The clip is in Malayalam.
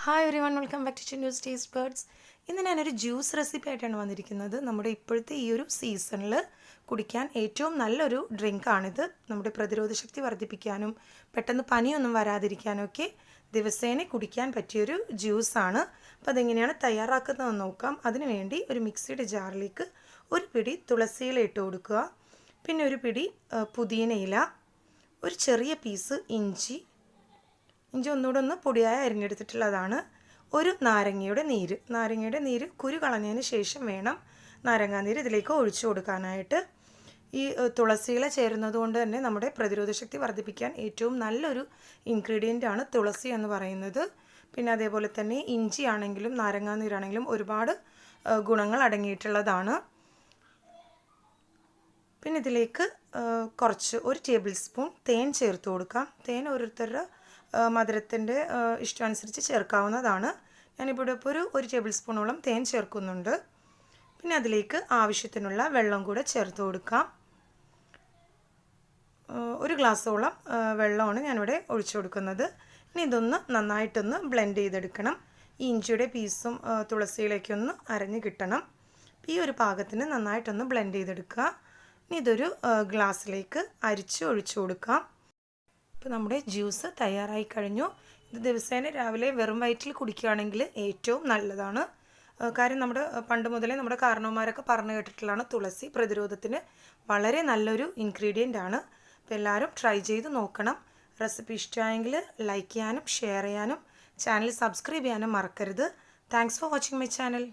Hi everyone, welcome back to Chinnu's taste birds. ഇന്ന് ഞാനൊരു ജ്യൂസ് റെസിപ്പി ആയിട്ടാണ് വന്നിരിക്കുന്നത്. നമ്മുടെ ഇപ്പോഴത്തെ ഈ ഒരു സീസണിൽ കുടിക്കാൻ ഏറ്റവും നല്ലൊരു ഡ്രിങ്കാണിത്. നമ്മുടെ പ്രതിരോധ ശക്തി വർദ്ധിപ്പിക്കാനും പെട്ടെന്ന് പനിയൊന്നും വരാതിരിക്കാനും ഒക്കെ ദിവസേന കുടിക്കാൻ പറ്റിയൊരു ജ്യൂസാണ്. അപ്പോൾ അതെങ്ങനെയാണ് തയ്യാറാക്കുന്നതെന്ന് നോക്കാം. അതിനുവേണ്ടി ഒരു മിക്സിയുടെ ജാറിലേക്ക് ഒരു പിടി തുളസിയില ഇട്ട് കൊടുക്കുക. പിന്നെ ഒരു പിടി പുതിനയില, ഒരു ചെറിയ പീസ് ഇഞ്ചി ഒന്നുകൂടെ ഒന്ന് പൊടിയായി അരിഞ്ഞെടുത്തിട്ടുള്ളതാണ്. ഒരു നാരങ്ങയുടെ നീര് കുരു കളഞ്ഞതിന് ശേഷം വേണം നാരങ്ങാനീര് ഇതിലേക്ക് ഒഴിച്ചു കൊടുക്കാനായിട്ട്. ഈ തുളസിയില ചേരുന്നത് കൊണ്ട് തന്നെ നമ്മുടെ പ്രതിരോധ ശക്തി വർദ്ധിപ്പിക്കാൻ ഏറ്റവും നല്ലൊരു ഇൻഗ്രീഡിയൻ്റ് ആണ് തുളസി എന്ന് പറയുന്നത്. പിന്നെ അതേപോലെ തന്നെ ഇഞ്ചി ആണെങ്കിലും നാരങ്ങാനീരാണെങ്കിലും ഒരുപാട് ഗുണങ്ങൾ അടങ്ങിയിട്ടുള്ളതാണ്. പിന്നെ ഇതിലേക്ക് ഒരു ടേബിൾ സ്പൂൺ തേൻ ചേർത്ത് കൊടുക്കാം. തേൻ ഓരോരുത്തരുടെ മധുരത്തിൻ്റെ ഇഷ്ടമനുസരിച്ച് ചേർക്കാവുന്നതാണ്. ഞാനിപ്പോൾ ഒരു ടേബിൾ സ്പൂണോളം തേൻ ചേർക്കുന്നുണ്ട്. പിന്നെ അതിലേക്ക് ആവശ്യത്തിനുള്ള വെള്ളം കൂടെ ചേർത്ത് കൊടുക്കാം. ഒരു ഗ്ലാസ്സോളം വെള്ളമാണ് ഞാനിവിടെ ഒഴിച്ചു കൊടുക്കുന്നത്. ഇനി ഇതൊന്ന് നന്നായിട്ടൊന്ന് ബ്ലെൻഡ് ചെയ്തെടുക്കണം. ഈ ഇഞ്ചിയുടെ പീസും തുളസിയിലേക്കൊന്ന് അരഞ്ഞ് കിട്ടണം. ഈ ഒരു പാകത്തിന് നന്നായിട്ടൊന്ന് ബ്ലെൻഡ് ചെയ്തെടുക്കുക. ഇനി ഇതൊരു ഗ്ലാസ്സിലേക്ക് അരിച്ച് ഒഴിച്ചു കൊടുക്കാം. ഇപ്പോൾ നമ്മുടെ ജ്യൂസ് തയ്യാറായി കഴിഞ്ഞു. ഇത് ദിവസേന രാവിലെ വെറും വയറ്റിൽ കുടിക്കുകയാണെങ്കിൽ ഏറ്റവും നല്ലതാണ്. കാര്യം നമ്മുടെ പണ്ട് മുതലേ നമ്മുടെ കാരണവന്മാരൊക്കെ പറഞ്ഞു കേട്ടിട്ടുള്ളതാണ് തുളസി പ്രതിരോധത്തിന് വളരെ നല്ലൊരു ഇൻഗ്രീഡിയൻ്റ് ആണ്. അപ്പോൾ എല്ലാവരും ട്രൈ ചെയ്ത് നോക്കണം. റെസിപ്പി ഇഷ്ടമായെങ്കിൽ ലൈക്ക് ചെയ്യാനും ഷെയർ ചെയ്യാനും ചാനൽ സബ്സ്ക്രൈബ് ചെയ്യാനും മറക്കരുത്. Thanks for watching my channel.